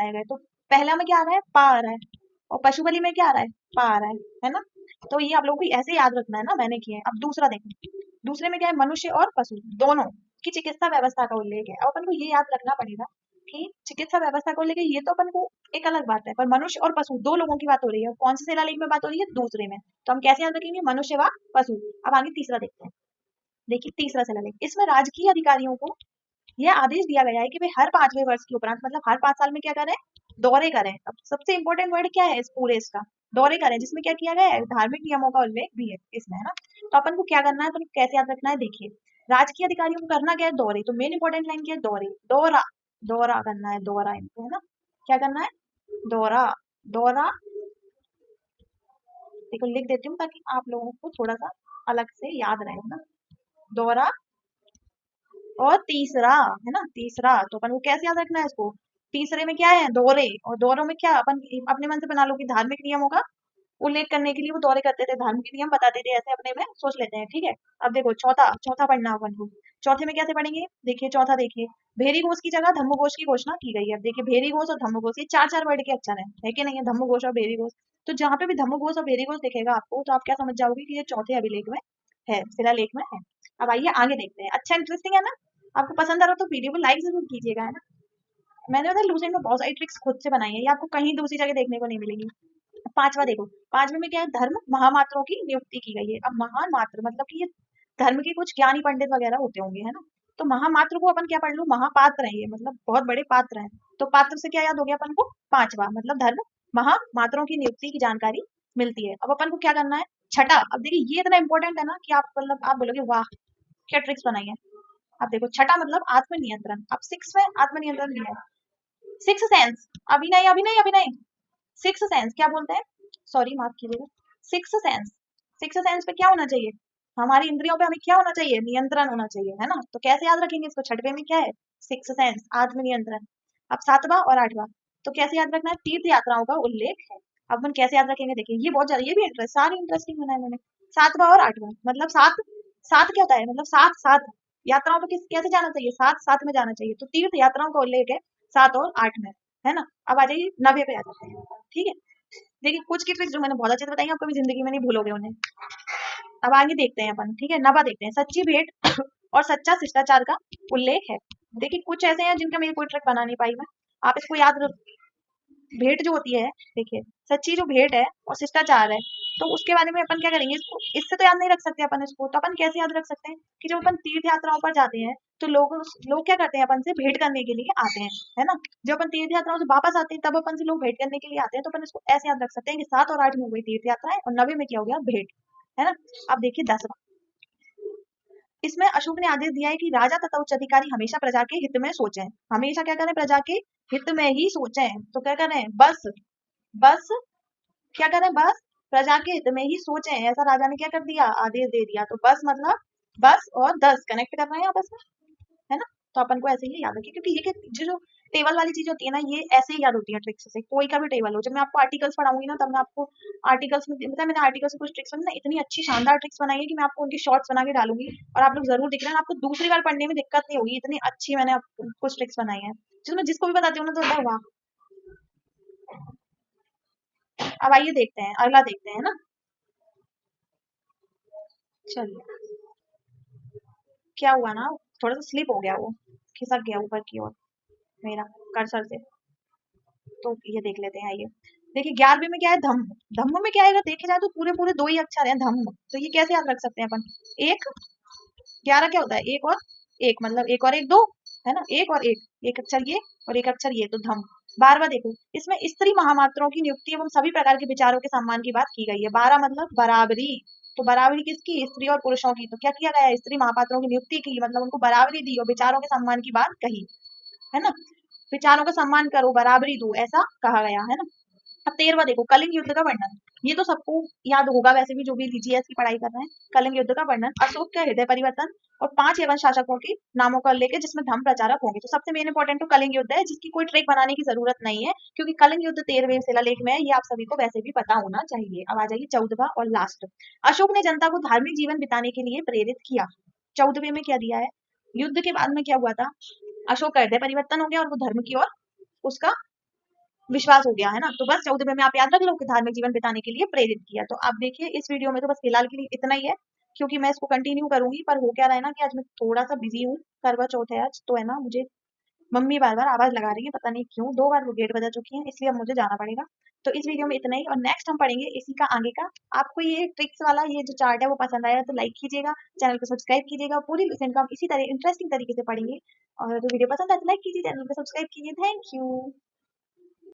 बताए गए। तो पहला में क्या आ रहा है, पा आ रहा है, और पशु बलि में क्या आ रहा है, पा आ रहा है ना। तो ये आप लोगों को ऐसे याद रखना है ना, मैंने किया है। अब दूसरा देखो, दूसरे में क्या है, मनुष्य और पशु दोनों की चिकित्सा व्यवस्था का उल्लेख है। अब अपन को ये याद रखना पड़ेगा कि चिकित्सा व्यवस्था को लेके ये तो अपन को एक अलग बात है, पर मनुष्य और पशु दो लोगों की बात हो रही है। कौन से शिलालेख में बात हो रही है, दूसरे में। तो हम कैसे याद रखेंगे, मनुष्य व पशु। अब आगे तीसरा देखते हैं। देखिए तीसरा शिलालेख, इसमें राजकीय अधिकारियों को यह आदेश दिया गया है कि वे हर 5वें वर्ष के उपरांत, मतलब हर 5 साल में क्या करें, दौरे करें। अब सबसे इंपॉर्टेंट वर्ड क्या है इस पूरे इसका, दौरे करें, जिसमें क्या किया गया है, धार्मिक नियमों का उल्लेख भी है इसमें, है ना। तो अपन को क्या करना है, अपन को कैसे याद रखना है, देखिए राजकीय अधिकारियों को करना क्या है, दौरे। तो मेन इंपॉर्टेंट लाइन क्या है, दौरे, दौरा, दौरा करना है, दौरा इनको, है ना। क्या करना है, दौरा, दौरा। देखो लिख देती हूँ ताकि आप लोगों को थोड़ा सा अलग से याद रहे, है ना। दौरा, और तीसरा, है ना, तीसरा। तो अपन को कैसे याद रखना है इसको, तीसरे में क्या है, दौरे, और दौरों में क्या, अपन अपने मन से बना लो कि धार्मिक नियमों का उल्लेख करने के लिए वो दौरे करते थे, धार्मिक नियम बताते थे, ऐसे अपने में सोच लेते हैं, ठीक है। अब देखो चौथा, चौथा पढ़ना अपन को। चौथे में कैसे पढ़ेंगे, देखिए चौथा देखिए, भेरी घोष की जगह धम्म घोष की घोषणा की गई है। अब देखिए भेरी घोष और धम्म घोष, ये चार चार वर्ड के अक्षर है कि नहीं है, धम्म घोष और भेरी घोष। तो जहाँ पे भी धम्म घोष और भेरी घोष दिखेगा आपको, तो आप क्या समझ जाओगे कि ये चौथे अभिलेख में है, शिलालेख में है। अब आइए आगे देखते हैं। अच्छा इंटरेस्टिंग है ना, आपको पसंद आ रहा हो तो वीडियो को लाइक जरूर कीजिएगा, है ना। मैंने बताया लूसेंट में बहुत सारी ट्रिक्स खुद से बनाई है, ये आपको कहीं दूसरी जगह देखने को नहीं मिलेगी। पांचवा देखो, पांचवे में क्या है, धर्म महामात्रों की नियुक्ति की गई है। अब महामात्र मतलब कि ये धर्म के कुछ ज्ञानी पंडित वगैरह होते होंगे, है ना। तो महामात्र को अपन क्या पढ़ लो, महापात्र है ये, मतलब बहुत बड़े पात्र हैं। तो पात्र से क्या याद हो गया अपन को, पांचवा, मतलब धर्म महामात्रों की नियुक्ति की जानकारी मिलती है। अब अपन को क्या करना है, छठा। अब देखिए ये इतना इंपॉर्टेंट है ना कि आप मतलब आप बोलोगे वाह क्या ट्रिक्स बनाई है। अब देखो छठा मतलब आत्मनियंत्रण। अब सिक्स में आत्मनियंत्रण दिया है, सिक्स सेंस, अभी नहीं अभी नहीं अभी नहीं, सिक्स सेंस क्या बोलते हैं, सॉरी माफ कीजिएगा, सिक्स सेंस। सिक्स सेंस पे क्या होना चाहिए, हमारी इंद्रियों पे हमें क्या होना चाहिए, नियंत्रण होना चाहिए, है ना। तो कैसे याद रखेंगे इसको, छठवे में क्या है, सिक्स सेंस, आत्मनियंत्रण। अब सातवां और आठवां, तो कैसे याद रखना है, तीर्थ यात्राओं का उल्लेख है। अब अपन कैसे याद रखेंगे, देखिए ये बहुत ज्यादा, ये भी इंटरेस्ट, सारी इंटरेस्टिंग बनाया मैंने। सातवां और आठवां मतलब सात, सात क्या होता है, मतलब सात सात यात्राओं पे किस कैसे जाना चाहिए, साथ साथ में जाना चाहिए। तो तीर्थ यात्राओं का उल्लेख है सात और आठ में, है ना। अब आ जाइए नवे पे आ जाते हैं, ठीक है। देखिए कुछ की ट्रिक्स जो मैंने बहुत अच्छे से बताई हैं, आप कभी जिंदगी में नहीं भूलोगे उन्हें। अब आगे देखते हैं अपन, ठीक है, नवा देखते हैं, सच्ची भेंट और सच्चा शिष्टाचार का उल्लेख है। देखिए कुछ ऐसे हैं जिनका मेरी कोई ट्रिक बना नहीं पाई मैं, आप इसको याद रख। भेंट जो होती है, देखिए सच्ची जो भेंट है और शिष्टाचार है, तो उसके बारे में अपन क्या करेंगे, इसको इससे तो याद नहीं रख सकते अपन इसको, तो अपन कैसे याद रख सकते हैं कि जब अपन तीर्थ यात्राओं पर जाते हैं तो लोग क्या करते हैं, अपन से भेंट करने के लिए आते हैं, है ना। जब अपन तीर्थ यात्राओं से वापस आते हैं तब अपन से लोग भेंट करने के लिए आते हैं। तो अपन इसको ऐसे याद रख सकते हैं कि 7 और 8 में हो गई तीर्थ यात्राएं और 9वें में क्या हो गया, भेंट, है ना। अब देखिए 10वां, इसमें अशोक ने आदेश दिया है कि राजा तथा उच्च अधिकारी हमेशा प्रजा के हित में सोचें, हमेशा क्या करें, प्रजा के हित में ही सोचें। तो क्या करें, बस, बस क्या करें, बस प्रजा के हित में ही सोचें, ऐसा राजा ने क्या कर दिया, आदेश दे दिया। तो बस मतलब बस और 10 कनेक्ट कर रहे हैं आपस में, है ना। तो अपन को ऐसे ही याद रखिए, क्योंकि ये जो टेबल वाली चीज होती है ना, ये ऐसे ही याद होती है ट्रिक्स से, कोई का भी टेबल हो। जब मैं आपको आर्टिकल्स पढ़ाऊंगी ना, तब मैं आपको आर्टिकल्स में मतलब मैंने आर्टिकल्स में कुछ ट्रिक्स ना इतनी अच्छी शानदार ट्रिक्स बनाई है कि मैं आपको उनकी शॉर्ट्स बना के डालूंगी, और आप लोग जरूर दिख रहे हैं, आपको दूसरी बार पढ़ने में दिक्कत नहीं होगी, इतनी अच्छी मैंने आपको कुछ ट्रिक्स बनाई है, जिसमें जिसको भी बताती हूँ ना तो होता है वाह। अब आइए देखते हैं, अगला देखते हैं ना, चलिए। क्या हुआ ना, थोड़ा सा स्लिप हो गया, वो खिसक गया ऊपर की ओर मेरा कर्सर से। तो ये देख लेते हैं, आइए देखिए 11वें में क्या है, धम्म। धम्म में क्या है, अगर देखे जाए तो पूरे पूरे दो ही अक्षर हैं, धम्म। तो ये कैसे याद रख सकते हैं अपन, एक, 11 क्या होता है, एक और एक, मतलब एक और एक दो, है ना, एक और एक अक्षर ये और एक अक्षर ये, तो धम्म। 12वां देखो, इसमें स्त्री महामात्रों की नियुक्ति एवं सभी प्रकार के विचारों के सम्मान की बात की गई है। 12 मतलब बराबरी। तो बराबरी किसकी, स्त्री और पुरुषों की। तो क्या किया गया है, स्त्री महापात्रों की नियुक्ति की, मतलब उनको बराबरी दी और विचारों के सम्मान की बात कही, है ना। विचारों का सम्मान करो, बराबरी दो, ऐसा कहा गया है ना। अब 13वां देखो, कलिंग युद्ध का वर्णन। ये तो सबको याद होगा वैसे भी, जो भी जीजीएस की पढ़ाई कर रहे हैं। कलिंग युद्ध का वर्णन, अशोक का हृदय परिवर्तन और 5 एवं शासकों के नामों का उल्लेख है जिसमें धर्म प्रचारक होंगे। तो सबसे मेन इंपॉर्टेंट तो कलिंग युद्ध है, जिसकी कोई ट्रिक बनाने की जरूरत नहीं है, क्योंकि कलिंग युद्ध 13वें शिलालेख में है, ये आप सभी को वैसे भी पता होना चाहिए। अब आ जाइए 14वां और लास्ट, अशोक ने जनता को धार्मिक जीवन बिताने के लिए प्रेरित किया। 14वें में क्या दिया है, युद्ध के बाद में क्या हुआ था, अशोक का हृदय परिवर्तन हो गया और वो धर्म की ओर उसका विश्वास हो गया है ना। तो बस 14वें में आप याद रख लो कि धार्मिक जीवन बिताने के लिए प्रेरित किया। तो आप देखिए इस वीडियो में तो बस फिलहाल के लिए इतना ही है, क्योंकि मैं इसको कंटिन्यू करूंगी, पर हो क्या रहा है ना कि आज मैं थोड़ा सा बिजी हूँ, करवा चौथ है आज, तो है ना मुझे मम्मी बार बार आवाज लगा रही है, पता नहीं क्यों, 2 बार वो गेट बजा चुकी हैं, इसलिए अब मुझे जाना पड़ेगा। तो इस वीडियो में इतना ही, और नेक्स्ट हम पढ़ेंगे इसी का आगे का। आपको ये ट्रिक्स वाला ये जो चार्ट है वो पसंद आया तो लाइक कीजिएगा, चैनल को सब्सक्राइब कीजिएगा, पूरी लेसन को हम इसी तरह इंटरेस्टिंग तरीके से पढ़ेंगे। और जो वीडियो पसंद आए तो लाइक कीजिए, चैनल को सब्सक्राइब कीजिए। Thank you.